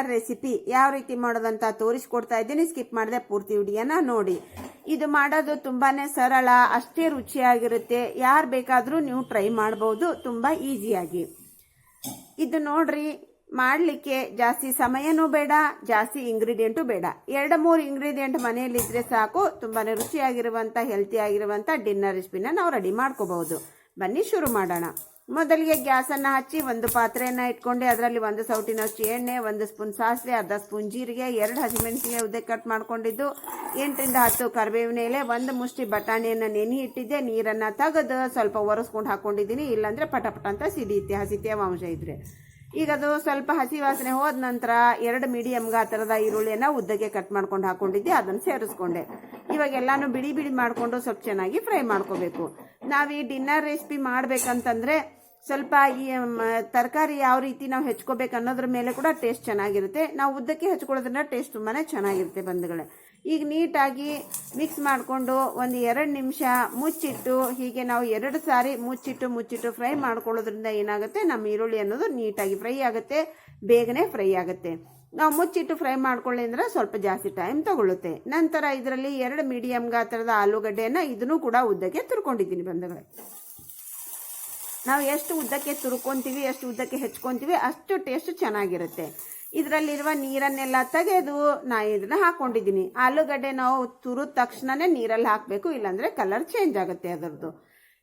Dinner recipe ಯಾವ ರೀತಿ ಮಾಡೋದಂತ ತೋರಿಸ್ಕೊಡ್ತಾ ಇದ್ದೀನಿ. ಸ್ಕಿಪ್ ಮಾಡದೆ ಪೂರ್ತಿ ವಿಡಿಯೋನ ನೋಡಿ. ಇದು ಮಾಡೋದು ತುಂಬಾನೇ ಸರಳ, ಅಷ್ಟೇ ರುಚಿಯಾಗಿರುತ್ತೆ. ಯಾರು ಬೇಕಾದರೂ ನೀವು ಟ್ರೈ ಮಾಡಬಹುದು ತುಂಬಾ ಈಸಿಯಾಗಿ. ಇದು ನೋಡ್ರಿ, ಮಾಡಲಿಕ್ಕೆ ಜಾಸ್ತಿ ಸಮಯನೂ ಬೇಡ, ಜಾಸ್ತಿ ಇಂಗ್ರೀಡಿಯೆಂಟು ಬೇಡ. 2-3 ಇಂಗ್ರೀಡಿಯೆಂಟ್ ಮನೆಯಲ್ಲಿದ್ರೆ ಸಾಕು. ತುಂಬಾನೇ ರುಚಿಯಾಗಿರುವಂತ ಹೆಲ್ತಿ ಆಗಿರುವಂತ ಡಿನ್ನರ್ ರೆಸಿಪಿನ ನಾವು ರೆಡಿ ಮಾಡ್ಕೋಬಹುದು. ಬನ್ನಿ ಶುರು ಮಾಡೋಣ. ಮೊದಲಿಗೆ ಗ್ಯಾಸನ್ನು ಹಚ್ಚಿ ಒಂದು ಪಾತ್ರೆಯನ್ನು ಇಟ್ಕೊಂಡೆ. ಅದರಲ್ಲಿ 1 ಸೌಟಿನಷ್ಟು ಎಣ್ಣೆ, 1 ಸ್ಪೂನ್ ಸಾಸಿವೆ, ಅರ್ಧ ಸ್ಪೂನ್ ಜೀರಿಗೆ, 2 ಹಸಿಮೆಣಸಿನಕಾಯಿ ಉದ್ದ ಕಟ್ ಮಾಡ್ಕೊಂಡಿದ್ದು, 8ರಿಂದ 10 ಕರಿಬೇವಿನ ಎಲೆ, 1 ಮುಷ್ಟಿ ಬಟಾಣಿಯನ್ನು ನೆನೆ ಇಟ್ಟಿದ್ದೆ. ನೀರನ್ನು ತೆಗೆದು ಸ್ವಲ್ಪ ಒರೆಸ್ಕೊಂಡು ಹಾಕೊಂಡಿದ್ದೀನಿ, ಇಲ್ಲಾಂದ್ರೆ ಪಟಪಟ ಅಂತ ಸಿಡಿಯುತ್ತೆ ಹಸಿ ತೇವಾಂಶ ಇದ್ರೆ. ಈಗ ಅದು ಸ್ವಲ್ಪ ಹಸಿ ವಾಸನೆ ಹೋದ ನಂತರ 2 ಮೀಡಿಯಂ ಗಾತ್ರದ ಈರುಳ್ಳಿಯನ್ನು ಉದ್ದಕ್ಕೆ ಕಟ್ ಮಾಡ್ಕೊಂಡು ಹಾಕೊಂಡಿದ್ದೆ, ಅದನ್ನು ಸೇರಿಸ್ಕೊಂಡೆ. ಇವಾಗ ಎಲ್ಲಾನು ಬಿಡಿ ಬಿಡಿ ಮಾಡಿಕೊಂಡು ಸ್ವಲ್ಪ ಚೆನ್ನಾಗಿ ಫ್ರೈ ಮಾಡ್ಕೋಬೇಕು. ನಾವು ಈ ಡಿನ್ನರ್ ರೆಸಿಪಿ ಮಾಡ್ಬೇಕಂತಂದ್ರೆ ಸ್ವಲ್ಪ ಈ ತರಕಾರಿ ಯಾವ ರೀತಿ ನಾವು ಹೆಚ್ಕೋಬೇಕು ಅನ್ನೋದ್ರ ಮೇಲೆ ಕೂಡ ಟೇಸ್ಟ್ ಚೆನ್ನಾಗಿರುತ್ತೆ. ನಾವು ಉದ್ದಕ್ಕೆ ಹೆಚ್ಕೊಳ್ಳೋದ್ರಿಂದ ಟೇಸ್ಟ್ ತುಂಬಾನೇ ಚೆನ್ನಾಗಿರುತ್ತೆ ಬಂಧುಗಳೇ. ಈಗ ನೀಟಾಗಿ ಮಿಕ್ಸ್ ಮಾಡಿಕೊಂಡು 1-2 ನಿಮಿಷ ಮುಚ್ಚಿಟ್ಟು, ಹೀಗೆ ನಾವು 2 ಸಾರಿ ಮುಚ್ಚಿಟ್ಟು ಫ್ರೈ ಮಾಡ್ಕೊಳ್ಳೋದ್ರಿಂದ ಏನಾಗುತ್ತೆ, ನಮ್ಮ ಈರುಳ್ಳಿ ಅನ್ನೋದು ನೀಟಾಗಿ ಫ್ರೈ ಆಗುತ್ತೆ, ಬೇಗನೆ ಫ್ರೈ ಆಗುತ್ತೆ. ನಾವು ಮುಚ್ಚಿಟ್ಟು ಫ್ರೈ ಮಾಡ್ಕೊಳ್ಳಿ ಅಂದ್ರೆ ಸ್ವಲ್ಪ ಜಾಸ್ತಿ ಟೈಮ್ ತಗೊಳ್ಳುತ್ತೆ. ನಂತರ ಇದರಲ್ಲಿ 2 ಮೀಡಿಯಂ ಗಾತ್ರದ ಆಲೂಗಡ್ಡೆಯನ್ನು ಇದನ್ನು ಕೂಡ ಉದ್ದಕ್ಕೆ ತುರ್ಕೊಂಡಿದ್ದೀನಿ ಬಂಧುಗಳೇ. ನಾವು ಎಷ್ಟು ಉದ್ದಕ್ಕೆ ತುರ್ಕೊಂತೀವಿ, ಎಷ್ಟು ಉದ್ದಕ್ಕೆ ಹೆಚ್ಕೊಂತೀವಿ ಅಷ್ಟು ಟೇಸ್ಟ್ ಚೆನ್ನಾಗಿರುತ್ತೆ. ಇದರಲ್ಲಿರುವ ನೀರನ್ನೆಲ್ಲ ತೆಗೆದು ನಾ ಇದನ್ನ ಹಾಕೊಂಡಿದ್ದೀನಿ. ಆಲೂಗಡ್ಡೆ ನಾವು ತುರಿದ ತಕ್ಷಣನೇ ನೀರಲ್ಲಿ ಹಾಕಬೇಕು, ಇಲ್ಲಾಂದ್ರೆ ಕಲರ್ ಚೇಂಜ್ ಆಗುತ್ತೆ ಅದರದ್ದು.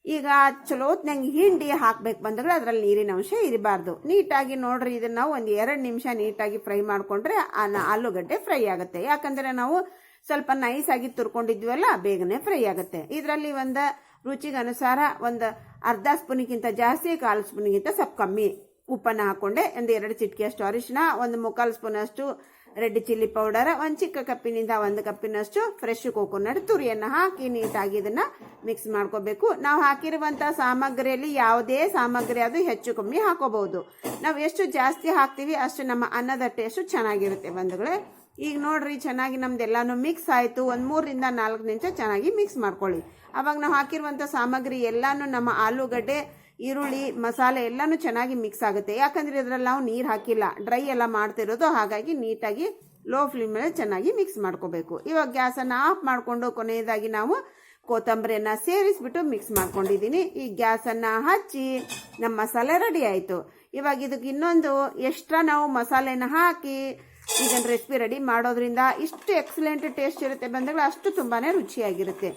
ಈಗ ಚಲೋತ್ನಂಗೆ ಹಿಂಡಿ ಹಾಕ್ಬೇಕು ಬಂದ್ರೆ ಅದರಲ್ಲಿ ನೀರಿನ ಅಂಶ ಇರಬಾರ್ದು. ನೀಟಾಗಿ ನೋಡ್ರಿ, ಇದನ್ನ ನಾವು 1-2 ನಿಮಿಷ ನೀಟಾಗಿ ಫ್ರೈ ಮಾಡ್ಕೊಂಡ್ರೆ ಆಲೂಗಡ್ಡೆ ಫ್ರೈ ಆಗುತ್ತೆ. ಯಾಕಂದ್ರೆ ನಾವು ಸ್ವಲ್ಪ ನೈಸ್ ಆಗಿ ತುರ್ಕೊಂಡಿದ್ವಲ್ಲ, ಬೇಗನೆ ಫ್ರೈ ಆಗುತ್ತೆ. ಇದರಲ್ಲಿ ರುಚಿಗೆ ಅನುಸಾರ ಅರ್ಧ ಸ್ಪೂನಿಗಿಂತ ಜಾಸ್ತಿ, 1/4 ಸ್ಪೂನಿಗಿಂತ ಸ್ವಲ್ಪ ಕಮ್ಮಿ ಉಪ್ಪನ್ನು ಹಾಕೊಂಡೆ. 2 ಚಿಟಿಕೆಯಷ್ಟು ಅರಿಶಿನ, 1/4 ಸ್ಪೂನ್ ಅಷ್ಟು ರೆಡ್ ಚಿಲ್ಲಿ ಪೌಡರ್, 1 ಚಿಕ್ಕ ಕಪ್ಪಿನಿಂದ 1 ಕಪ್ಪಿನಷ್ಟು ಫ್ರೆಶ್ ಕೋಕೋನಟ್ ತುರಿಯನ್ನು ಹಾಕಿ ನೀಟಾಗಿ ಇದನ್ನ ಮಿಕ್ಸ್ ಮಾಡ್ಕೋಬೇಕು. ನಾವು ಹಾಕಿರುವಂತಹ ಸಾಮಗ್ರಿಯಲ್ಲಿ ಯಾವುದೇ ಸಾಮಗ್ರಿ ಅದು ಹೆಚ್ಚು ಕಮ್ಮಿ ಹಾಕೋಬಹುದು. ನಾವು ಎಷ್ಟು ಜಾಸ್ತಿ ಹಾಕ್ತಿವಿ ಅಷ್ಟು ನಮ್ಮ ಅನ್ನದ ಟೇಸ್ಟ್ ಚೆನ್ನಾಗಿರುತ್ತೆ ಬಂಧುಗಳೇ. ಈಗ ನೋಡ್ರಿ, ಚೆನ್ನಾಗಿ ನಮ್ದೆಲ್ಲಾನು ಮಿಕ್ಸ್ ಆಯ್ತು. 3-4 ನಿಮಿಷ ಚೆನ್ನಾಗಿ ಮಿಕ್ಸ್ ಮಾಡ್ಕೊಳ್ಳಿ. ಅವಾಗ ನಾವು ಹಾಕಿರುವಂತ ಸಾಮಗ್ರಿ ಎಲ್ಲಾನು, ನಮ್ಮ ಆಲೂಗಡ್ಡೆ, ಈರುಳ್ಳಿ, ಮಸಾಲೆ ಎಲ್ಲಾನು ಚೆನ್ನಾಗಿ ಮಿಕ್ಸ್ ಆಗುತ್ತೆ. ಯಾಕಂದ್ರೆ ಇದ್ರಲ್ಲಿ ನಾವು ನೀರು ಹಾಕಿಲ್ಲ, ಡ್ರೈ ಎಲ್ಲ ಮಾಡ್ತಿರೋದು. ಹಾಗಾಗಿ ನೀಟಾಗಿ ಲೋ ಫ್ಲೇಮ್ ಮೇಲೆ ಚೆನ್ನಾಗಿ ಮಿಕ್ಸ್ ಮಾಡ್ಕೋಬೇಕು. ಇವಾಗ ಗ್ಯಾಸನ್ನು ಆಫ್ ಮಾಡಿಕೊಂಡು ಕೊನೆಯದಾಗಿ ನಾವು ಕೊತ್ತಂಬರಿಯನ್ನ ಸೇರಿಸ್ಬಿಟ್ಟು ಮಿಕ್ಸ್ ಮಾಡ್ಕೊಂಡಿದ್ದೀನಿ. ಈ ಗ್ಯಾಸನ್ನು ಹಚ್ಚಿ ನಮ್ಮ ಮಸಾಲೆ ರೆಡಿ ಆಯಿತು. ಇವಾಗ ಇದಕ್ಕೆ ಇನ್ನೊಂದು ಎಕ್ಸ್ಟ್ರಾ ನಾವು ಮಸಾಲೆನ ಹಾಕಿ ಇದನ್ನ ರೆಸಿಪಿ ರೆಡಿ ಮಾಡೋದ್ರಿಂದ ಇಷ್ಟು ಎಕ್ಸಲೆಂಟ್ ಟೇಸ್ಟ್ ಇರುತ್ತೆ ಬಂದಾಗ, ಅಷ್ಟು ತುಂಬಾನೇ ರುಚಿಯಾಗಿರುತ್ತೆ.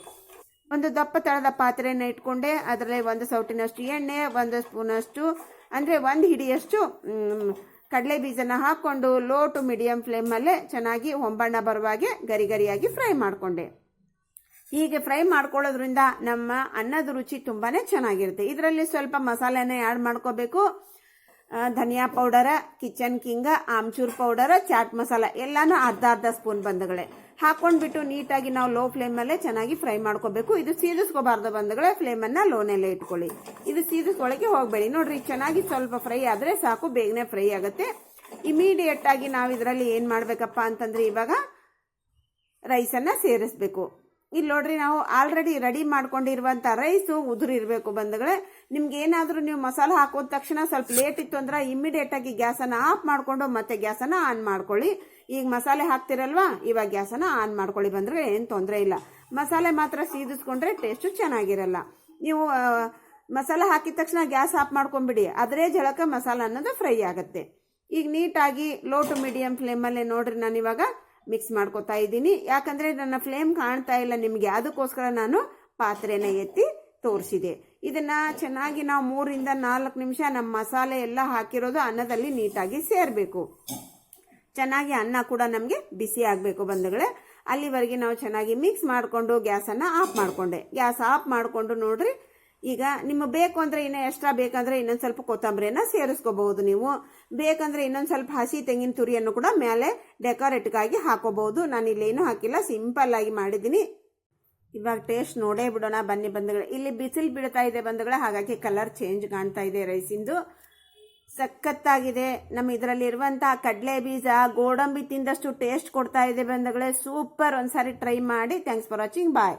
ಒಂದು ದಪ್ಪ ತಳದ ಪಾತ್ರೆಯನ್ನು ಇಟ್ಕೊಂಡೆ. ಅದರಲ್ಲಿ 1 ಸೌಟಿನಷ್ಟು ಎಣ್ಣೆ, 1 ಸ್ಪೂನಷ್ಟು ಅಂದರೆ 1 ಹಿಡಿಯಷ್ಟು ಕಡಲೆ ಬೀಜನ ಹಾಕೊಂಡು ಲೋ ಟು ಮೀಡಿಯಂ ಫ್ಲೇಮಲ್ಲೇ ಚೆನ್ನಾಗಿ ಹೊಂಬಣ್ಣ ಬರುವಾಗೆ ಗರಿಯಾಗಿ ಫ್ರೈ ಮಾಡಿಕೊಂಡೆ. ಹೀಗೆ ಫ್ರೈ ಮಾಡ್ಕೊಳ್ಳೋದ್ರಿಂದ ನಮ್ಮ ಅನ್ನದ ರುಚಿ ತುಂಬಾನೇ ಚೆನ್ನಾಗಿರುತ್ತೆ. ಇದರಲ್ಲಿ ಸ್ವಲ್ಪ ಮಸಾಲೆನ ಆ್ಯಡ್ ಮಾಡ್ಕೋಬೇಕು. ಧನಿಯಾ ಪೌಡರ್, ಕಿಚನ್ ಕಿಂಗ್, ಆಮ್ಚೂರ್ ಪೌಡರ್, ಚಾಟ್ ಮಸಾಲ ಎಲ್ಲಾನು ಅರ್ಧ ಸ್ಪೂನ್ ಬಂಧುಗಳೇ ಹಾಕೊಂಡ್ಬಿಟ್ಟು ನೀಟಾಗಿ ನಾವು ಲೋ ಫ್ಲೇಮ್ ಅಲ್ಲೇ ಚೆನ್ನಾಗಿ ಫ್ರೈ ಮಾಡ್ಕೋಬೇಕು. ಇದು ಸೀದಿಸ್ಕೋಬಾರ್ದು ಬಂಧುಗಳೇ, ಫ್ಲೇಮ್ ಅನ್ನ ಲೋನಲ್ಲೇ ಇಟ್ಕೊಳ್ಳಿ. ಇದು ಸೀದಿಸ್ಕೊಳ್ಳಕ್ಕೆ ಹೋಗಬೇಡಿ. ನೋಡ್ರಿ, ಚೆನ್ನಾಗಿ ಸ್ವಲ್ಪ ಫ್ರೈ ಆದ್ರೆ ಸಾಕು, ಬೇಗನೆ ಫ್ರೈ ಆಗುತ್ತೆ. ಇಮಿಡಿಯೇಟ್ ಆಗಿ ನಾವು ಇದರಲ್ಲಿ ಏನ್ ಮಾಡ್ಬೇಕಪ್ಪ ಅಂತಂದ್ರೆ, ಇವಾಗ ರೈಸನ್ನ ಸೇರಿಸ್ಬೇಕು. ಇಲ್ಲಿ ನೋಡ್ರಿ, ನಾವು ಆಲ್ರೆಡಿ ರೆಡಿ ಮಾಡ್ಕೊಂಡಿರುವಂತ ರೈಸು ಉದುರಿರ್ಬೇಕು ಬಂಧುಗಳೇ. ನಿಮ್ಗೆ ಏನಾದ್ರೂ ನೀವು ಮಸಾಲೆ ಹಾಕೋದ ತಕ್ಷಣ ಸ್ವಲ್ಪ ಲೇಟ್ ಇತ್ತು ಅಂದ್ರೆ ಇಮಿಡಿಯೇಟ್ ಆಗಿ ಗ್ಯಾಸನ್ನು ಆಫ್ ಮಾಡ್ಕೊಂಡು ಮತ್ತೆ ಗ್ಯಾಸನ್ನು ಆನ್ ಮಾಡ್ಕೊಳ್ಳಿ. ಈಗ ಮಸಾಲೆ ಹಾಕ್ತಿರಲ್ವಾ, ಇವಾಗ ಗ್ಯಾಸನ್ನು ಆನ್ ಮಾಡ್ಕೊಳ್ಳಿ ಬಂದ್ರೆ ಏನು ತೊಂದರೆ ಇಲ್ಲ. ಮಸಾಲೆ ಮಾತ್ರ ಸೀದಿಸ್ಕೊಂಡ್ರೆ ಟೇಸ್ಟ್ ಚೆನ್ನಾಗಿರಲ್ಲ. ನೀವು ಮಸಾಲೆ ಹಾಕಿದ ತಕ್ಷಣ ಗ್ಯಾಸ್ ಆಫ್ ಮಾಡ್ಕೊಂಡ್ಬಿಡಿ, ಅದರೇ ಜಳಕ ಮಸಾಲ ಅನ್ನೋದು ಫ್ರೈ ಆಗುತ್ತೆ. ಈಗ ನೀಟಾಗಿ ಲೋ ಟು ಮೀಡಿಯಂ ಫ್ಲೇಮಲ್ಲೇ ನೋಡ್ರಿ ನಾನು ಇವಾಗ ಮಿಕ್ಸ್ ಮಾಡ್ಕೋತಾ ಇದ್ದೀನಿ. ಯಾಕಂದ್ರೆ ನನ್ನ ಫ್ಲೇಮ್ ಕಾಣ್ತಾ ಇಲ್ಲ ನಿಮಗೆ, ಅದಕ್ಕೋಸ್ಕರ ನಾನು ಪಾತ್ರೆನ ಎತ್ತಿ ತೋರಿಸಿದೆ. ಇದನ್ನ ಚೆನ್ನಾಗಿ ನಾವು 3-4 ನಿಮಿಷ ನಮ್ಮ ಮಸಾಲೆ ಎಲ್ಲ ಹಾಕಿರೋದು ಅನ್ನದಲ್ಲಿ ನೀಟಾಗಿ ಸೇರ್ಬೇಕು. ಚೆನ್ನಾಗಿ ಅನ್ನ ಕೂಡ ನಮಗೆ ಬಿಸಿ ಆಗಬೇಕು ಬಂಧುಗಳೇ. ಅಲ್ಲಿವರೆಗೆ ನಾವು ಚೆನ್ನಾಗಿ ಮಿಕ್ಸ್ ಮಾಡಿಕೊಂಡು ಗ್ಯಾಸನ್ನು ಆಫ್ ಮಾಡಿಕೊಂಡೆ. ಗ್ಯಾಸ್ ಆಫ್ ಮಾಡಿಕೊಂಡು ನೋಡ್ರಿ, ಈಗ ನಿಮಗೆ ಬೇಕು ಅಂದ್ರೆ ಇನ್ನು ಎಕ್ಸ್ಟ್ರಾ ಬೇಕಂದ್ರೆ ಇನ್ನೊಂದು ಸ್ವಲ್ಪ ಕೊತ್ತಂಬರಿಯನ್ನ ಸೇರಿಸ್ಕೋಬಹುದು. ನೀವು ಬೇಕಂದ್ರೆ ಇನ್ನೊಂದು ಸ್ವಲ್ಪ ಹಸಿ ತೆಂಗಿನ ತುರಿಯನ್ನು ಕೂಡ ಮೇಲೆ ಡೆಕೋರೇಟ್ಗಾಗಿ ಹಾಕೋಬಹುದು. ನಾನು ಇಲ್ಲೇನು ಹಾಕಿಲ್ಲ, ಸಿಂಪಲ್ ಆಗಿ ಮಾಡಿದ್ದೀನಿ. ಇವಾಗ ಟೇಸ್ಟ್ ನೋಡೇ ಬಿಡೋಣ ಬನ್ನಿ ಬಂಧುಗಳೇ. ಇಲ್ಲಿ ಬಿಸಿಲು ಬಿಡ್ತಾ ಇದೆ ಬಂಧುಗಳೇ, ಹಾಗಾಗಿ ಕಲರ್ ಚೇಂಜ್ ಕಾಣ್ತಾ ಇದೆ ರೈಸಿಂದು. ಸಖತ್ತಾಗಿದೆ. ನಮ್ಮ ಇದರಲ್ಲಿ ಇರುವಂತಹ ಕಡಲೆ ಬೀಜ, ಗೋಡಂಬಿ ತಿಂದಷ್ಟು ಟೇಸ್ಟ್ ಕೊಡ್ತಾ ಇದೆ ಬಂಧುಗಳೇ. ಸೂಪರ್. ಒಂದ್ಸಾರಿ ಟ್ರೈ ಮಾಡಿ. Thanks for watching. ಬಾಯ್.